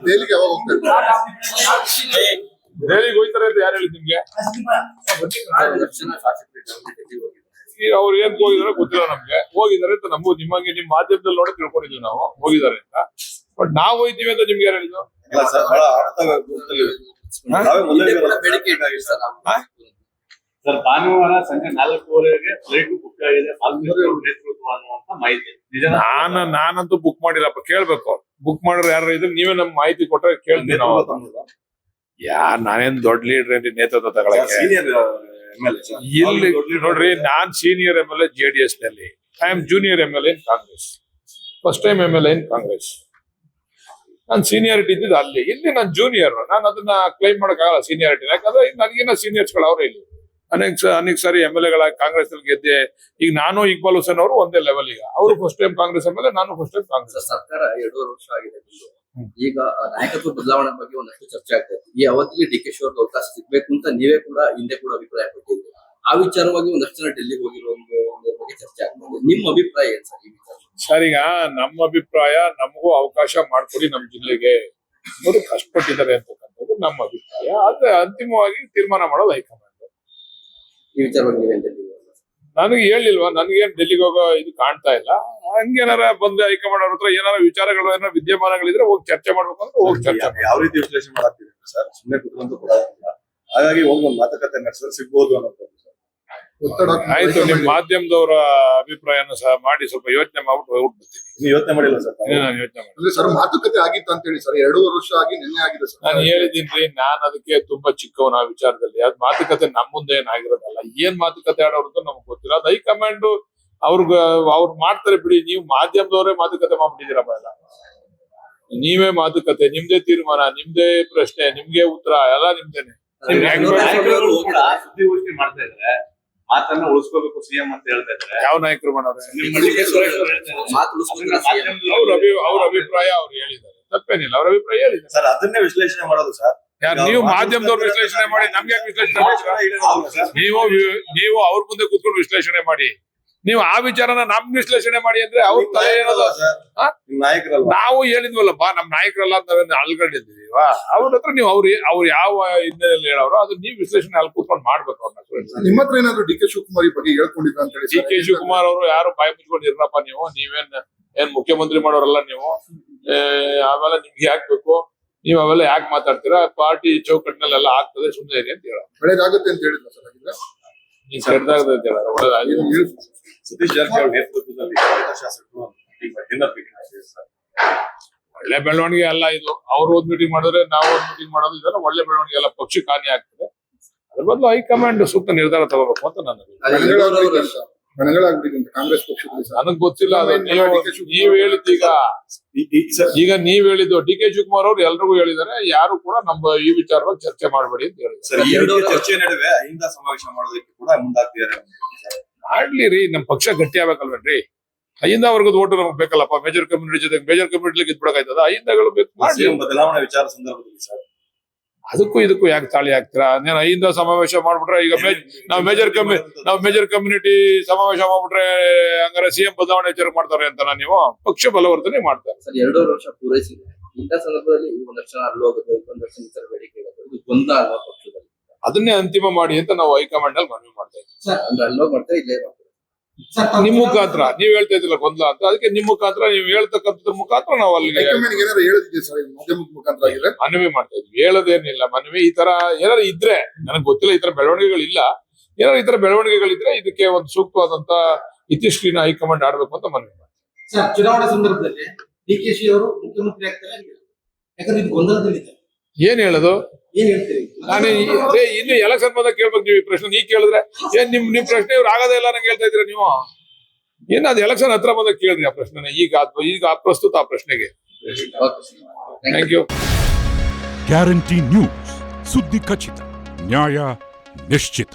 ದೆಹಲಿಗೆ ಯಾವಾಗ ಹೋಗ್ತಾರೆ? ದೆಹಲಿಗೆ ಹೋಗ್ತಾರೆ ಅಂತ ಯಾರು ಹೇಳಿದ್ ನಿಮ್ಗೆ? ಈಗ ಅವ್ರು ಏನ್ ಹೋಗಿದಾರೆ ಗೊತ್ತಿಲ್ಲ ನಮ್ಗೆ. ಹೋಗಿದಾರೆ ಅಂತ ನಮಗೂ ನಿಮಗೆ ನಿಮ್ ಮಾಧ್ಯಮದಲ್ಲಿ ನೋಡಿ ತಿಳ್ಕೊಂಡಿದ್ವಿ ನಾವು ಹೋಗಿದ್ದಾರೆ ಅಂತ. ಬಟ್ ನಾವು ಹೋಯ್ತೀವಿ ಅಂತ ನಿಮ್ಗೆ ಯಾರು ಹೇಳಿದ್ರು? ಸರ್ ಭಾನುವಾರ ಸಂಜೆ 4:15ಗೆ ಫ್ಲೈಟ್ ಬುಕ್ ಆಗಿದೆ ನೇತೃತ್ವ ಅನ್ನುವಂತ ಮಾಹಿತಿ. ನಾನಂತೂ ಬುಕ್ ಮಾಡಿಲ್ಲಪ್ಪ, ಕೇಳ್ಬೇಕು. ಬುಕ್ ಮಾಡೋರು ಯಾರು ಇದ್ರೆ ನೀವೇ ನಮ್ ಮಾಹಿತಿ ಕೊಟ್ರೆ ಕೇಳ್ತೀವಿ ನಾವು. ನಾನೇನ್ ದೊಡ್ಡ ಲೀಡರ್ ಏನ್ರಿ ನೇತೃತ್ವ ತಗೊಳಕ್ಕೆ? ಇಲ್ಲಿ ನೋಡ್ರಿ, ನಾನ್ ಸೀನಿಯರ್ MLA JDS ನಲ್ಲಿ. I am junior MLA in Congress. First time MLA in Congress. Non seniority ಇದ್ದಿದ್ದು ಅಲ್ಲಿ. ಇಲ್ಲಿ ನಾನು ಜೂನಿಯರ್. ನಾನು ಅದನ್ನ ಕ್ಲೈಮ್ ಮಾಡಕ್ ಆಗಲ್ಲ ಸೀನಿಯಾರಿಟಿ. ಯಾಕಂದ್ರೆ ನನಗಿನ್ನ ಸೀನಿಯರ್ಸ್ ಗಳು ಅವ್ರೆ ಇಲ್ಲಿ. ಅನೇಕ ಸಾರಿ MLA ಕಾಂಗ್ರೆಸ್ ನಲ್ಲಿ ಗೆದ್ದೆ. ಈಗ ನಾನು ಇಕ್ಬಾಲ್ ಹುಸೇನ್ ಅವರು ಒಂದೇ ಲೆವೆಲ್. ಈಗ ಅವರು ಫಸ್ಟ್ ಟೈಮ್ ಕಾಂಗ್ರೆಸ್ MLA, ನಾನು ಫಸ್ಟ್ ಟೈಮ್ ಕಾಂಗ್ರೆಸ್. ಸರ್ಕಾರ 2.5 ವರ್ಷ ಆಗಿದೆ. ಈಗ ನಾಯಕತ್ವ ಬದಲಾವಣೆ ಬಗ್ಗೆ ಒಂದಷ್ಟು ಚರ್ಚೆ ಆಗ್ತಾ ಇದೆ. ಈ ಅವಧಿಯಲ್ಲಿ DK ಶಿವಕುಮಾರ್ ಅವಕಾಶ ಸಿಗ್ಬೇಕು ಅಂತ ನೀವೇ ಕೂಡ ಹಿಂದೆ ಕೂಡ ಅಭಿಪ್ರಾಯ ಪಟ್ಟಿದ್ದೀರಿ. ಆ ವಿಚಾರವಾಗಿ ಒಂದಷ್ಟು ಜನ ಡೆಲ್ಲಿಗೆ ಹೋಗಿರೋ ಬಗ್ಗೆ ಚರ್ಚೆ ಆಗ್ತಾ ಇದೆ. ನಿಮ್ಮ ಅಭಿಪ್ರಾಯ ಏನ್ ಸರ್ ಈ ವಿಚಾರ? ಸರ್, ಈಗ ನಮ್ಮ ಅಭಿಪ್ರಾಯ, ನಮಗೂ ಅವಕಾಶ ಮಾಡ್ಕೊಡಿ ನಮ್ಮ ಜಿಲ್ಲೆಗೆ. ಅವರು ಕಷ್ಟಪಟ್ಟಿದ್ದಾರೆ ಅಂತಕ್ಕಂಥದ್ದು ನಮ್ಮ ಅಭಿಪ್ರಾಯ. ಆದ್ರೆ ಅಂತಿಮವಾಗಿ ತೀರ್ಮಾನ ಮಾಡೋದು ಹೈಕಮಾಂಡ್. ಈ ವಿಚಾರವಾಗಿ ನನಗೆ ಹೇಳಿಲ್ವಾ? ನನಗೇನ್ ಡೆಲ್ಲಿಗೆ ಹೋಗೋ ಇದು ಕಾಣ್ತಾ ಇಲ್ಲ. ಹಂಗೇನಾರ ಬಂದು ಹೈಕಮಾಂಡ್ ಅವ್ರ ಹತ್ರ ಏನಾರ ವಿಚಾರಗಳು ಏನಾರ ವಿದ್ಯಮಾನಗಳಿದ್ರೆ ಹೋಗಿ ಚರ್ಚೆ ಮಾಡ್ಬೇಕು ಅಂದ್ರೆ ಹೋಗಿ ಚರ್ಚೆ. ಯಾವ ರೀತಿ ವಿಶ್ಲೇಷಣೆ ಮಾಡಾಕ್ತಿದ್ದೀವಿ ಸರ್? ಸುಮ್ಮನೆ ಕುತ್ಕೊಂಡು ಕೂಡ ಹಾಗಾಗಿ ಹೋಗಿ ಒಂದು ಮಾತುಕತೆ ನಡೆಸಿದ್ರೆ ಸಿಗ್ಬೋದು ಅನ್ನೋದು. ಆಯ್ತು, ನಿಮ್ ಮಾಧ್ಯಮದವರ ಅಭಿಪ್ರಾಯನ ಸಹ ಮಾಡಿ ಸ್ವಲ್ಪ ಯೋಚನೆ ಮಾಡ್ಬಿಟ್ಟು ಹೋಗ್ಬಿಡ್ತೀನಿ. ನೀವು ಯೋಚನೆ ಮಾಡಿಲ್ಲ ಸರ್? ನಾನು ಯೋಚನೆ ಮಾಡಿ ಸರ್, ಮಾತುಕತೆ ಆಗಿತ್ತು ಅಂತ ಹೇಳಿ ಸರ್. 2.5 ವರ್ಷ ಆಗಿ ನಿನ್ನೆ ಆಗಿದೆ ಸರ್. ನಾನು ಹೇಳಿದ್ದೀನಿ, ನಾನು ಅದಕ್ಕೆ ತುಂಬಾ ಚಿಕ್ಕವನ ಆ ವಿಚಾರದಲ್ಲಿ. ಅದ್ ಮಾತುಕತೆ ನಮ್ಮ ಮುಂದೆ ಏನಾಗಿರೋದಲ್ಲ. ಏನ್ ಮಾತುಕತೆ ಆಡೋದು ನಮ್ಗೆ ಗೊತ್ತಿಲ್ಲ. ಅದು ಹೈಕಮಾಂಡ್ ಅವ್ರು ಮಾಡ್ತಾರೆ ಬಿಡಿ. ನೀವು ಮಾಧ್ಯಮದವರೇ ಮಾತುಕತೆ ಮಾಡ್ಬಿಟ್ಟಿದ್ದೀರಪ್ಪ ಎಲ್ಲ. ನೀವೇ ಮಾತುಕತೆ, ನಿಮ್ದೇ ತೀರ್ಮಾನ, ನಿಮ್ದೇ ಪ್ರಶ್ನೆ, ನಿಮ್ಗೆ ಉತ್ತರ ಎಲ್ಲ ನಿಮ್ದೇನೆ. ಸುದ್ದಿಗೋಷ್ಠಿ ಮಾಡ್ತಾ ಇದ್ರೆ ಮಾತನ್ನ ಉಳಿಸ್ಕೋಬೇಕು ಸಿಎಂ ಅಂತ ಹೇಳ್ತಾ ಇದ್ರೆ ಯಾವ ನಾಯಕರು ಮಾಡೋರು? ಅವ್ರ ಅಭಿಪ್ರಾಯ ಅವ್ರು ಹೇಳಿದ್ದಾರೆ, ತಪ್ಪೇನಿಲ್ಲ. ಅವ್ರ ಅಭಿಪ್ರಾಯ ಹೇಳಿದ್ದಾರೆ ಸರ್. ಅದನ್ನೇ ವಿಶ್ಲೇಷಣೆ ಮಾಡೋದು ಸರ್. ಯಾರು? ನೀವು ಮಾಧ್ಯಮದವ್ರು ವಿಶ್ಲೇಷಣೆ ಮಾಡಿ, ನಮ್ಗೆ ಯಾಕೆ ವಿಶ್ಲೇಷಣೆ ಮಾಡಿ? ನೀವು ಅವ್ರ ಮುಂದೆ ಕೂತ್ಕೊಂಡು ವಿಶ್ಲೇಷಣೆ ಮಾಡಿ. ನೀವು ಆ ವಿಚಾರನ ನಮ್ ವಿಶ್ಲೇಷಣೆ ಮಾಡಿ ಅಂದ್ರೆ ಅವ್ರ ತಲೆ ಏನದು? ನಾಯಕರಲ್ಲ ನಾವು ಹೇಳಿದ್ವಲ್ಲಪ್ಪ, ನಮ್ ನಾಯಕರಲ್ಲ ಅಂತ ಅಲ್ಕೊಂಡಿದ್ದೀವ. ಅವ್ರ ಹತ್ರ ನೀವು ಅವ್ರು ಯಾವ ಹಿನ್ನೆಲೆಯಲ್ಲಿ ಹೇಳೋರು ಅದು ನೀವು ವಿಶ್ಲೇಷಣೆ ಅಲ್ಲಿ ಕೂತ್ಕೊಂಡು ಮಾಡ್ಬೇಕು. ಅವ್ರನ್ನ ನಿಮ್ಮ ಹತ್ರ ಏನಾದ್ರು DK ಶಿವಕುಮಾರ್ ಬಗ್ಗೆ ಹೇಳ್ಕೊಂಡಿದ್ರ ಅಂತ ಹೇಳಿ? DK ಶಿವಕುಮಾರ್ ಅವರು ಯಾರು ಬಾಯಿ ಮುಚ್ಕೊಂಡು ಇರಪ್ಪ ನೀವು. ಏನ್ ಮುಖ್ಯಮಂತ್ರಿ ಮಾಡೋರಲ್ಲ ನೀವು. ಆಮೇಲೆ ನಿಮ್ಗೆ ಯಾಕೆ ಬೇಕು? ನೀವ್ ಅವೆಲ್ಲ ಯಾಕೆ ಮಾತಾಡ್ತೀರಾ? ಪಾರ್ಟಿ ಚೌಕಟ್ಟಿನಲ್ಲೆಲ್ಲ ಆಗ್ತದೆ, ಸುಮ್ಮನೆ ಇರಿ ಅಂತ ಹೇಳೋ. ಬೆಳಗಾಗುತ್ತೆ ಅಂತ ಹೇಳಿದ್ರು ಸರ್. ನೀವು ಕೆಟ್ಟದಾಗದೆ ಅಂತ ಹೇಳೋರು. ಒಳ್ಳೆದಾಗಿ ಸತೀಶ್ ಜಾರಕಿಹೊಳಿ ನೇತೃತ್ವದಲ್ಲಿ ಶಾಸಕರು ಒಳ್ಳೆ ಬೆಳವಣಿಗೆ ಅಲ್ಲ ಇದು. ಅವ್ರು ಒಂದ್ ಮೀಟಿಂಗ್ ಮಾಡಿದ್ರೆ ನಾವು ಒಂದ್ ಮೀಟಿಂಗ್ ಮಾಡೋದು, ಇದೆಲ್ಲ ಒಳ್ಳೆ ಬೆಳವಣಿಗೆ ಅಲ್ಲ. ಪಕ್ಷಕ್ಕೆ ಹಾನಿ ಆಗ್ತದೆ. ಅದ್ರ ಬದಲು ಹೈಕಮಾಂಡ್ ಸೂಕ್ತ ನಿರ್ಧಾರ ತಗೋಬೇಕು ಅಂತ ನನ್ನ ಕಾಂಗ್ರೆಸ್ ಪಕ್ಷದಲ್ಲಿ. ನನಗ್ ಗೊತ್ತಿಲ್ಲ. ನೀವ್ ಹೇಳಿದ್ದೀಗ ಈಗ ನೀವ್ ಹೇಳಿದ್ದು DK ಶಿವಕುಮಾರ್ ಅವ್ರು ಎಲ್ರಿಗೂ ಹೇಳಿದಾರೆ. ಯಾರು ಕೂಡ ನಮ್ಮ ಈ ವಿಚಾರವಾಗಿ ಚರ್ಚೆ ಮಾಡಬೇಡಿ ಅಂತ ಹೇಳಿದ್ರು. ಚರ್ಚೆ ನಡುವೆ ಅಹಿಂದ ಸಮಾವೇಶ ಮಾಡೋದಕ್ಕೆ ಕೂಡ ಮುಂದಾಗ್ತಿದ್ದಾರೆ. ಮಾಡ್ಲಿ ರೀ, ನಮ್ ಪಕ್ಷ ಗಟ್ಟಿ ಆಗ್ಬೇಕಲ್ವೇನ್ರಿ? ಅಹಿಂದ ವರ್ಗದ ಓಟು ನಮ್ಗೆ ಬೇಕಲ್ಲಪ್ಪ. ಮೇಜರ್ ಕಮ್ಯುನಿಟಿ ಜೊತೆಗೆ ಮೇಜರ್ ಕಮ್ಯುನಿಟಿ ಗೆದ್ಬಿಡಕಾಯ್ತದ? ಅಹಿಂದಗಳು ಬೇಕು. ಬದಲಾವಣೆ ವಿಚಾರ ಸಂದರ್ಭದಲ್ಲಿ ಸರ್ ಅದಕ್ಕೂ ಇದಕ್ಕೂ ಯಾಕೆ ತಾಳಿ ಹಾಕ್ತೀರಾ? ನಾನು ಅಹಿಂದ ಸಮಾವೇಶ ಮಾಡ್ಬಿಟ್ರೆ ಈಗ ನಾವು ಮೇಜರ್ ಕಮ್ಯುನಿಟಿ ಸಮಾವೇಶ ಮಾಡ್ಬಿಟ್ರೆ ಹಂಗಾರೆ CM ಬದಲಾವಣೆ ವಿಚಾರ ಮಾಡ್ತಾರೆ ಅಂತ ನೀವು ಪಕ್ಷ ಬಲವರ್ಧನೆ ಮಾಡ್ತಾರೆ. 2.5 ವರ್ಷ ಪೂರೈಸಿದೆ. ಇಂಥ ಸಂದರ್ಭದಲ್ಲಿ ಒಂದಷ್ಟು ಜನ ಅಲ್ಲಿ ಹೋಗೋದು, ಒಂದಷ್ಟು ಇತರ ಬೇಡಿಕೆ ಇರೋದು ಗೊಂದಲ ಅಲ್ವಾ ಪಕ್ಷದಲ್ಲಿ? ಅದನ್ನೇ ಅಂತಿಮ ಮಾಡಿ ಅಂತ ನಾವು ಹೈಕಮಾಂಡ್ ಅಲ್ಲಿ ಮನವಿ ಮಾಡ್ತಾ ಇದ್ದೀವಿ. ಅಲ್ಲೋ ಮಾಡ್ತಾರೆ, ಇಲ್ಲೇ ಮಾಡ್ತಾರೆ. ನಿಮ್ ಮುಖಾಂತರ ನೀವ್ ಹೇಳ್ತಾ ಇದ್ದಿಲ್ಲ ಗೊಂದಲ ಅಂತ, ಅದಕ್ಕೆ ನಿಮ್ ಮುಖಾಂತರ ನೀವು ಹೇಳ್ತಕ್ಕಂಥ ಮುಖಾಂತರ ನಾವು ಅಲ್ಲಿಗೆ ಮನವಿ ಮಾಡ್ತಾ ಇದ್ವಿ. ಹೇಳೋದೇನಿಲ್ಲ, ಮನವಿ ಈ ತರ ಏನಾರು ಇದ್ರೆ, ನನಗೆ ಗೊತ್ತಿಲ್ಲ ಈ ತರ ಬೆಳವಣಿಗೆಗಳಿಲ್ಲ. ಏನಾರು ಈ ತರ ಬೆಳವಣಿಗೆಗಳಿದ್ರೆ ಇದಕ್ಕೆ ಒಂದು ಸೂಕ್ತವಾದಂತ ಇತಿಶ್ರೀನ ಹೈಕಮಾಂಡ್ ಆಡ್ಬೇಕು ಅಂತ ಮನವಿ ಮಾಡ್ತೀವಿ. ಚುನಾವಣಾ ಸಂದರ್ಭದಲ್ಲಿ DKಶಿ ಅವರು ಮುಖ್ಯಮಂತ್ರಿ ಆಗ್ತಾರೆ, ಯಾಕಂದ್ರೆ ಇದು ಗೊಂದಲದಲ್ಲಿದೆ. ಏನ್ ಹೇಳೋದು? ಏನ್ ಹೇಳ್ತೀರಿ? ನಾನು ಇನ್ನು ಎಲೆಕ್ಷನ್ ಬಂದಾಗ ಕೇಳ್ಬೇಕು ನೀವು ಈ ಪ್ರಶ್ನೆ. ನೀ ಕೇಳಿದ್ರೆ ಏನ್ ನಿಮ್ ಪ್ರಶ್ನೆ ಇವ್ರು ಆಗೋದೇ ಇಲ್ಲ ನಂಗೆ ಹೇಳ್ತಾ ಇದ್ದೀರಾ ನೀವು. ಏನ್ ಅದು ಎಲೆಕ್ಷನ್ ಹತ್ರ ಬಂದಾಗ ಕೇಳ್ರಿ ಆ ಪ್ರಶ್ನೆ. ಈಗ ಪ್ರಸ್ತುತ ಆ ಪ್ರಶ್ನೆಗೆ. Thank you. ಗ್ಯಾರಂಟಿ ನ್ಯೂಸ್, ಸುದ್ದಿ ಖಚಿತ, ನ್ಯಾಯ ನಿಶ್ಚಿತ.